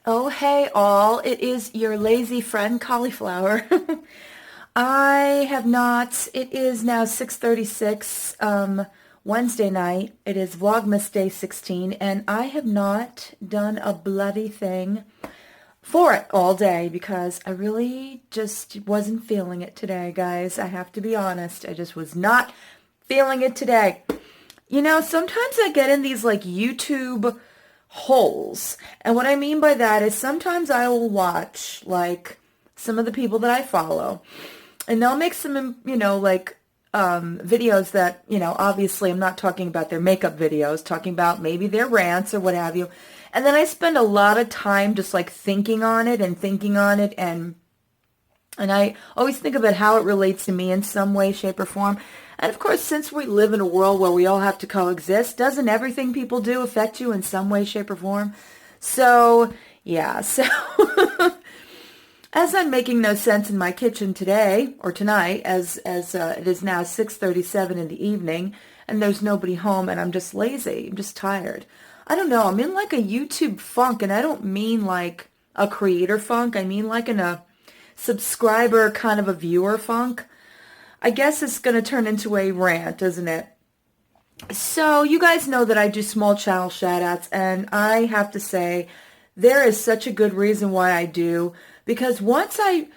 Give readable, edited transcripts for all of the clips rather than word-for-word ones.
Oh, hey all, it is your lazy friend Cauliflower. I have not, it is now 6:36 Wednesday night. It is Vlogmas day 16 and I have not done a bloody thing for it all day because I really just wasn't feeling it today, guys. I have to be honest. I just was not feeling it today. You know, sometimes I get in these like YouTube holes. And what I mean by that is sometimes I will watch like some of the people that I follow and they'll make some, like videos that, obviously I'm not talking about their makeup videos, talking about maybe their rants or what have you. And then I spend a lot of time just like thinking on it and I always think about how it relates to me in some way, shape, or form. And of course, since we live in a world where we all have to coexist, doesn't everything people do affect you in some way, shape, or form? So, yeah. So, as I'm making no sense in my kitchen today, or tonight, as it is now 6:37 in the evening, and there's nobody home, and I'm just lazy. I'm just tired. I don't know. I'm in like a YouTube funk, and I don't mean like a creator funk. I mean like in a subscriber kind of a viewer funk. I guess it's going to turn into a rant, isn't it? So you guys know that I do small channel shout-outs, and I have to say there is such a good reason why I do, because once I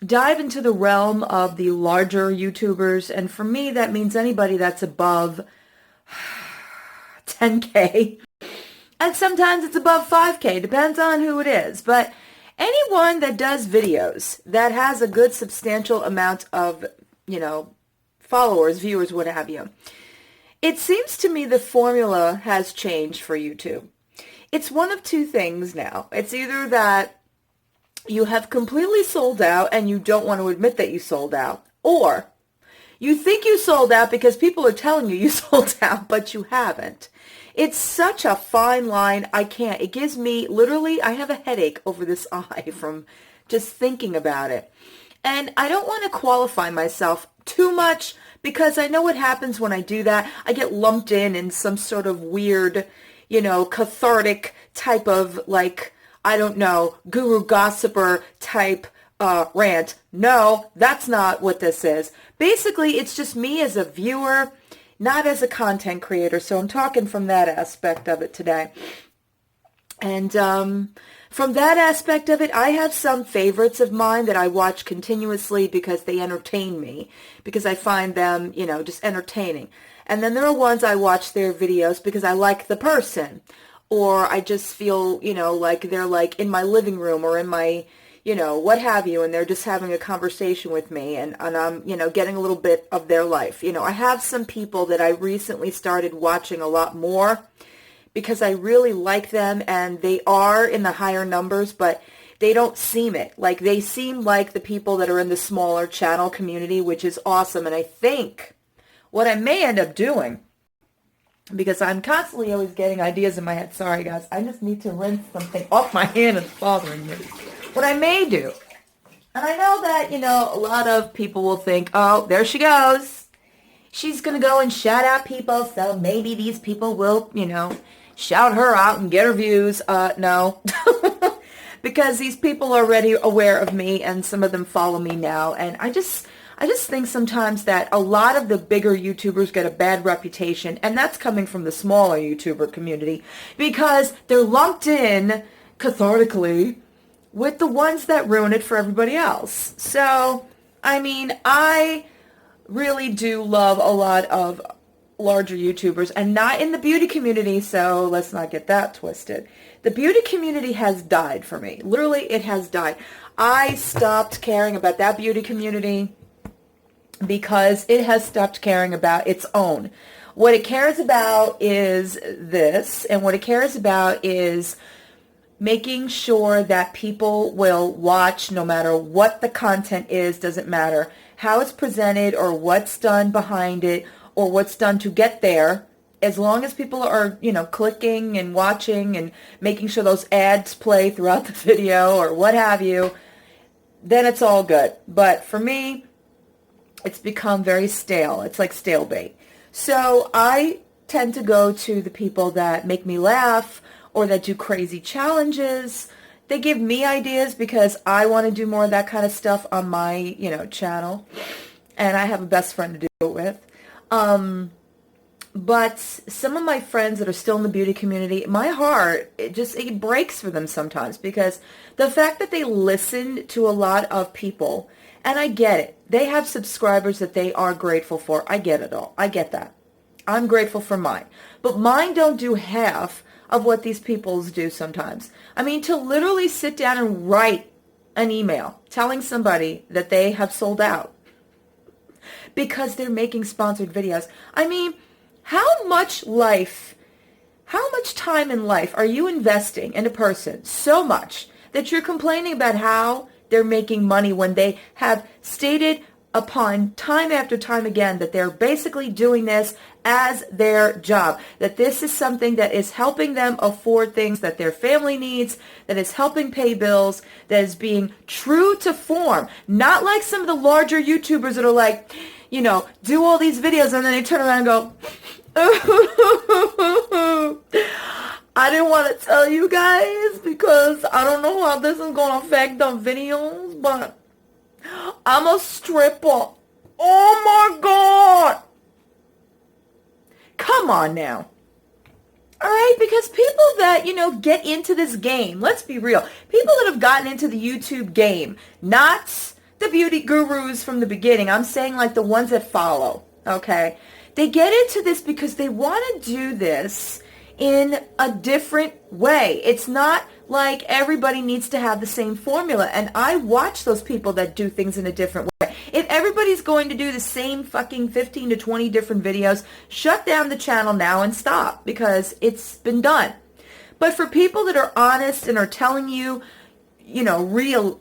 dive into the realm of the larger YouTubers, and for me that means anybody that's above 10K, and sometimes it's above 5K, depends on who it is, but anyone that does videos that has a good substantial amount of, followers, viewers, what have you, it seems to me the formula has changed for YouTube. It's one of two things now. It's either that you have completely sold out and you don't want to admit that you sold out, or you think you sold out because people are telling you you sold out, but you haven't. It's such a fine line. I can't. It gives me, literally, I have a headache over this eye from just thinking about it. And I don't want to qualify myself too much because I know what happens when I do that. I get lumped in some sort of weird, cathartic type of like, I don't know, guru gossiper type rant. No, that's not what this is. Basically, it's just me as a viewer, not as a content creator. So I'm talking from that aspect of it today. And from that aspect of it, I have some favorites of mine that I watch continuously because they entertain me, because I find them, just entertaining. And then there are ones I watch their videos because I like the person, or I just feel, like they're like in my living room or in my, what have you, and they're just having a conversation with me, and I'm, getting a little bit of their life. I have some people that I recently started watching a lot more because I really like them, and they are in the higher numbers, but they don't seem it. Like, they seem like the people that are in the smaller channel community, which is awesome. And I think what I may end up doing, because I'm constantly always getting ideas in my head. Sorry, guys. I just need to rinse something off my hand. It's bothering me. What I may do, and I know that, a lot of people will think, oh, there she goes. She's going to go and shout out people, so maybe these people will, shout her out and get her views. No. Because these people are already aware of me, and some of them follow me now. And I just think sometimes that a lot of the bigger YouTubers get a bad reputation, and that's coming from the smaller YouTuber community, because they're lumped in cathartically with the ones that ruin it for everybody else. So, I mean, I really do love a lot of larger YouTubers, and not in the beauty community, so let's not get that twisted. The beauty community has died for me. Literally, it has died. I stopped caring about that beauty community because it has stopped caring about its own. What it cares about is this, and what it cares about is making sure that people will watch no matter what the content is. Doesn't matter how it's presented or what's done behind it or what's done to get there. As long as people are, clicking and watching and making sure those ads play throughout the video or what have you, then it's all good. But for me, it's become very stale. It's like stale bait. So I tend to go to the people that make me laugh or that do crazy challenges They give me ideas because I want to do more of that kind of stuff on my, channel. And I have a best friend to do it with. But some of my friends that are still in the beauty community, my heart, it breaks for them sometimes, because the fact that they listen to a lot of people, and I get it. They have subscribers that they are grateful for. I get it all. I get that. I'm grateful for mine. But mine don't do half of what these people's do sometimes. I mean, to literally sit down and write an email telling somebody that they have sold out because they're making sponsored videos. I mean, how much time in life are you investing in a person so much that you're complaining about how they're making money when they have stated upon time after time again that they're basically doing this as their job, that this is something that is helping them afford things that their family needs, that is helping pay bills, that is being true to form, not like some of the larger YouTubers that are like, do all these videos and then they turn around and go, I didn't want to tell you guys because I don't know how this is going to affect the videos, but I'm a stripper. Oh my God. Come on now. All right, because people that, get into this game, let's be real, people that have gotten into the YouTube game, not the beauty gurus from the beginning, I'm saying like the ones that follow, okay? They get into this because they want to do this in a different way. It's not like everybody needs to have the same formula. And I watch those people that do things in a different way. If everybody's going to do the same fucking 15 to 20 different videos, shut down the channel now and stop, because it's been done. But for people that are honest and are telling you, real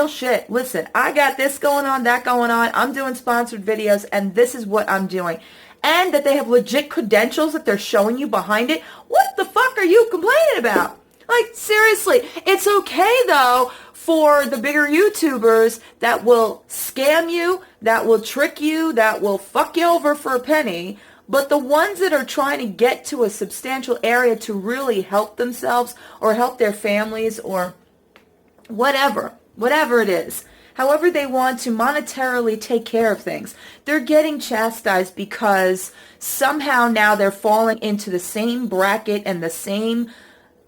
shit. Listen, I got this going on, that going on. I'm doing sponsored videos, and this is what I'm doing. And that they have legit credentials that they're showing you behind it. What the fuck are you complaining about? Like, seriously. It's okay, though, for the bigger YouTubers that will scam you, that will trick you, that will fuck you over for a penny. But the ones that are trying to get to a substantial area to really help themselves or help their families or whatever it is, however they want to monetarily take care of things, they're getting chastised because somehow now they're falling into the same bracket and the same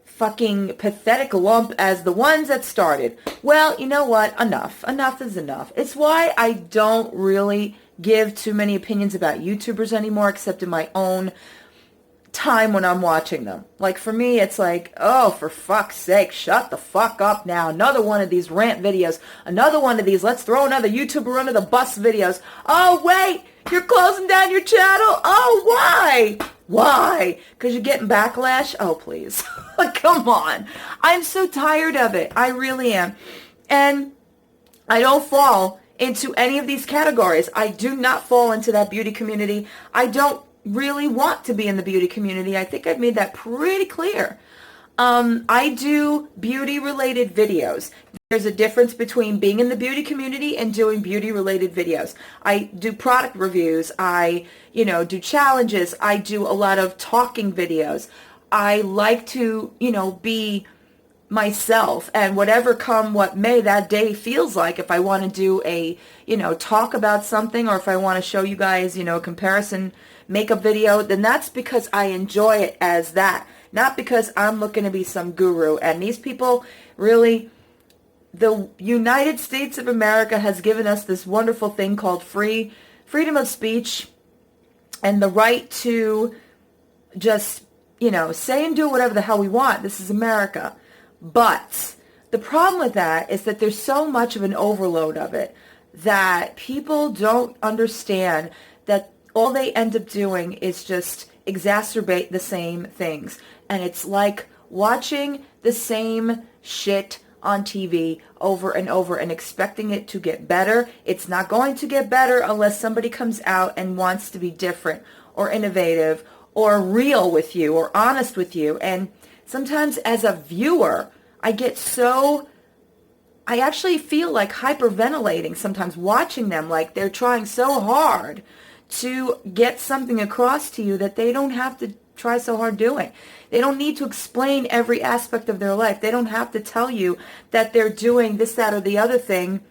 fucking pathetic lump as the ones that started. Well, you know what? Enough. Enough is enough. It's why I don't really give too many opinions about YouTubers anymore, except in my own time when I'm watching them. Like, for me, it's like, oh, for fuck's sake, shut the fuck up now. Another one of these rant videos. Another one of these let's throw another YouTuber under the bus videos. Oh, wait, you're closing down your channel? Oh, why? Why? Because you're getting backlash? Oh, please. Come on. I'm so tired of it. I really am. And I don't fall into any of these categories. I do not fall into that beauty community. I don't really want to be in the beauty community. I think I've made that pretty clear. I do beauty-related videos. There's a difference between being in the beauty community and doing beauty-related videos. I do product reviews. I, do challenges. I do a lot of talking videos. I like to, be myself, and whatever come what may that day feels like. If I want to do a, talk about something, or if I want to show you guys, a comparison makeup video, then that's because I enjoy it as that, not because I'm looking to be some guru. And these people really, the United States of America has given us this wonderful thing called freedom of speech and the right to just, say and do whatever the hell we want. This is America. But the problem with that is that there's so much of an overload of it that people don't understand that all they end up doing is just exacerbate the same things. And it's like watching the same shit on TV over and over and expecting it to get better. It's not going to get better unless somebody comes out and wants to be different or innovative or real with you or honest with you. And sometimes as a viewer, I actually feel like hyperventilating sometimes watching them, like they're trying so hard to get something across to you that they don't have to try so hard doing. They don't need to explain every aspect of their life. They don't have to tell you that they're doing this, that, or the other thing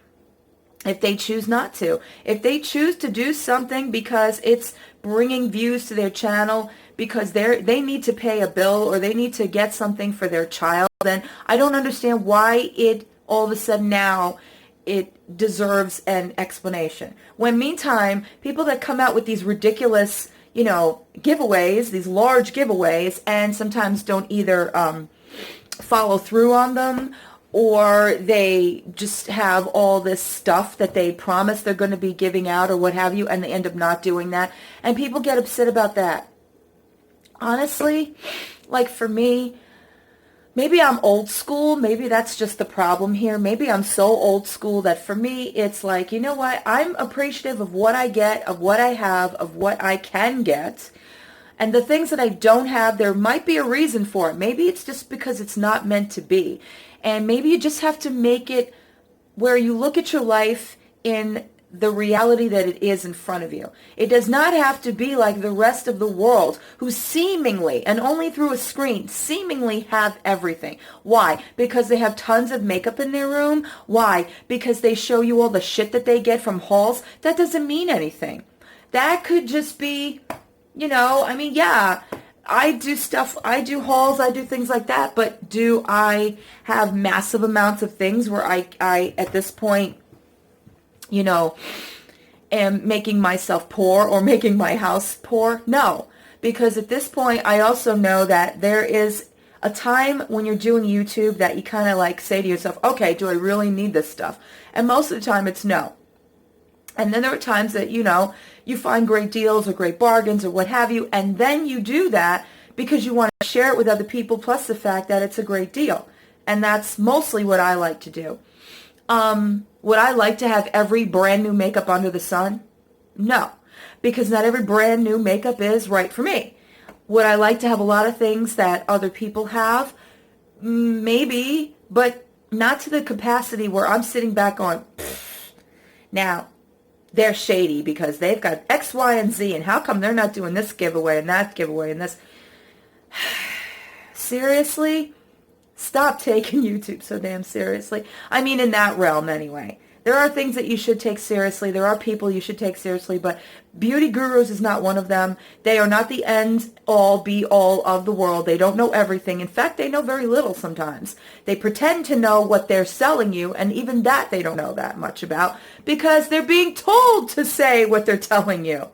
if they choose not to. If they choose to do something because it's bringing views to their channel, because they need to pay a bill or they need to get something for their child, then I don't understand why it all of a sudden now it deserves an explanation. When meantime, people that come out with these ridiculous, giveaways, these large giveaways, and sometimes don't either follow through on them, or they just have all this stuff that they promise they're going to be giving out or what have you, and they end up not doing that, and people get upset about that. Honestly, like for me, maybe I'm old school. Maybe that's just the problem here. Maybe I'm so old school that for me, it's like, you know what? I'm appreciative of what I get, of what I have, of what I can get. And the things that I don't have, there might be a reason for it. Maybe it's just because it's not meant to be. And maybe you just have to make it where you look at your life in the reality that it is in front of you. It does not have to be like the rest of the world who seemingly, and only through a screen, seemingly have everything. Why? Because they have tons of makeup in their room? Why? Because they show you all the shit that they get from hauls? That doesn't mean anything. That could just be, yeah, I do stuff, I do hauls, I do things like that, but do I have massive amounts of things where I at this point, am making myself poor or making my house poor? No, because at this point, I also know that there is a time when you're doing YouTube that you kind of like say to yourself, okay, do I really need this stuff? And most of the time it's no. And then there are times that, you find great deals or great bargains or what have you, and then you do that because you want to share it with other people, plus the fact that it's a great deal. And that's mostly what I like to do. Would I like to have every brand new makeup under the sun? No, because not every brand new makeup is right for me. Would I like to have a lot of things that other people have? Maybe, but not to the capacity where I'm sitting back on, now, they're shady because they've got X, Y, and Z, and how come they're not doing this giveaway and that giveaway and this? Seriously? Stop taking YouTube so damn seriously. I mean, in that realm anyway. There are things that you should take seriously. There are people you should take seriously, but beauty gurus is not one of them. They are not the end all be all of the world. They don't know everything. In fact, they know very little sometimes. They pretend to know what they're selling you, and even that they don't know that much about because they're being told to say what they're telling you.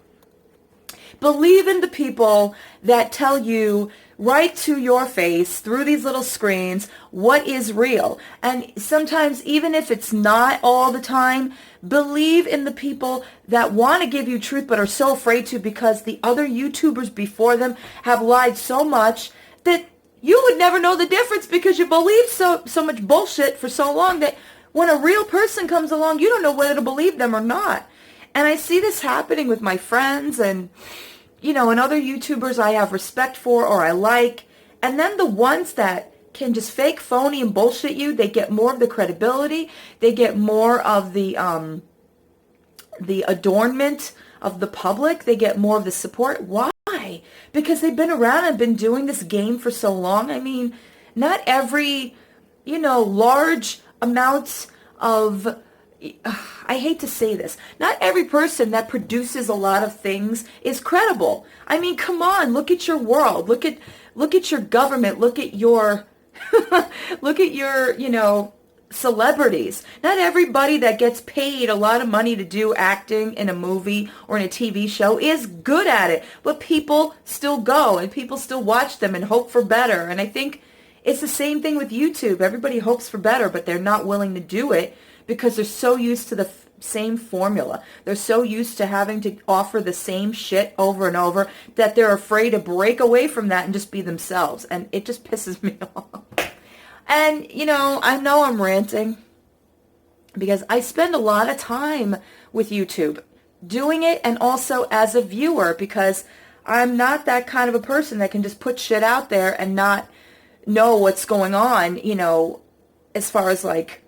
Believe in the people that tell you right to your face through these little screens what is real. And sometimes, even if it's not all the time, believe in the people that want to give you truth but are so afraid to because the other YouTubers before them have lied so much that you would never know the difference because you believed so much bullshit for so long that when a real person comes along, you don't know whether to believe them or not. And I see this happening with my friends and and other YouTubers I have respect for or I like. And then the ones that can just fake, phony, and bullshit you, they get more of the credibility. They get more of the adornment of the public. They get more of the support. Why? Because they've been around and been doing this game for so long. I mean, not every, large amounts of... I hate to say this. Not every person that produces a lot of things is credible. I mean, come on, look at your world. Look at your government. Look at your celebrities. Not everybody that gets paid a lot of money to do acting in a movie or in a TV show is good at it. But people still go and people still watch them and hope for better. And I think it's the same thing with YouTube. Everybody hopes for better, but they're not willing to do it because they're so used to the same formula. They're so used to having to offer the same shit over and over that they're afraid to break away from that and just be themselves. And it just pisses me off. And, I know I'm ranting because I spend a lot of time with YouTube doing it and also as a viewer because I'm not that kind of a person that can just put shit out there and not know what's going on, as far as like,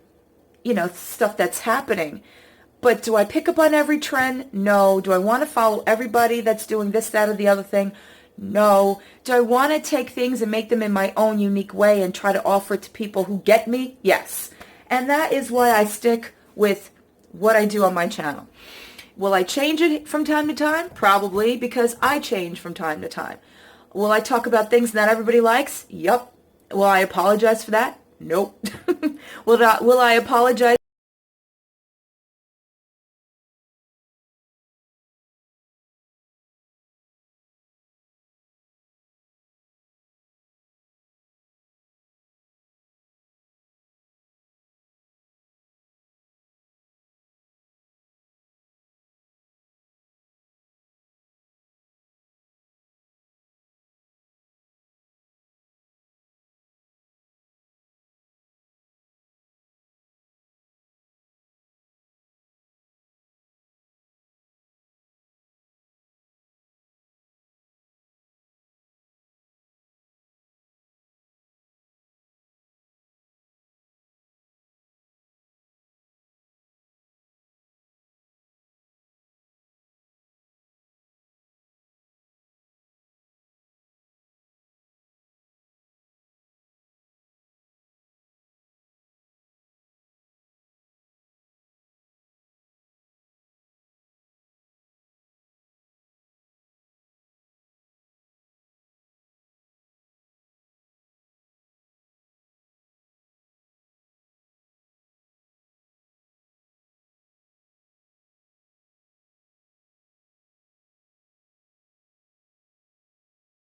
stuff that's happening. But do I pick up on every trend? No. Do I want to follow everybody that's doing this, that, or the other thing? No. Do I want to take things and make them in my own unique way and try to offer it to people who get me? Yes. And that is why I stick with what I do on my channel. Will I change it from time to time? Probably, because I change from time to time. Will I talk about things that everybody likes? Yup. Will I apologize for that? Nope. Will I apologize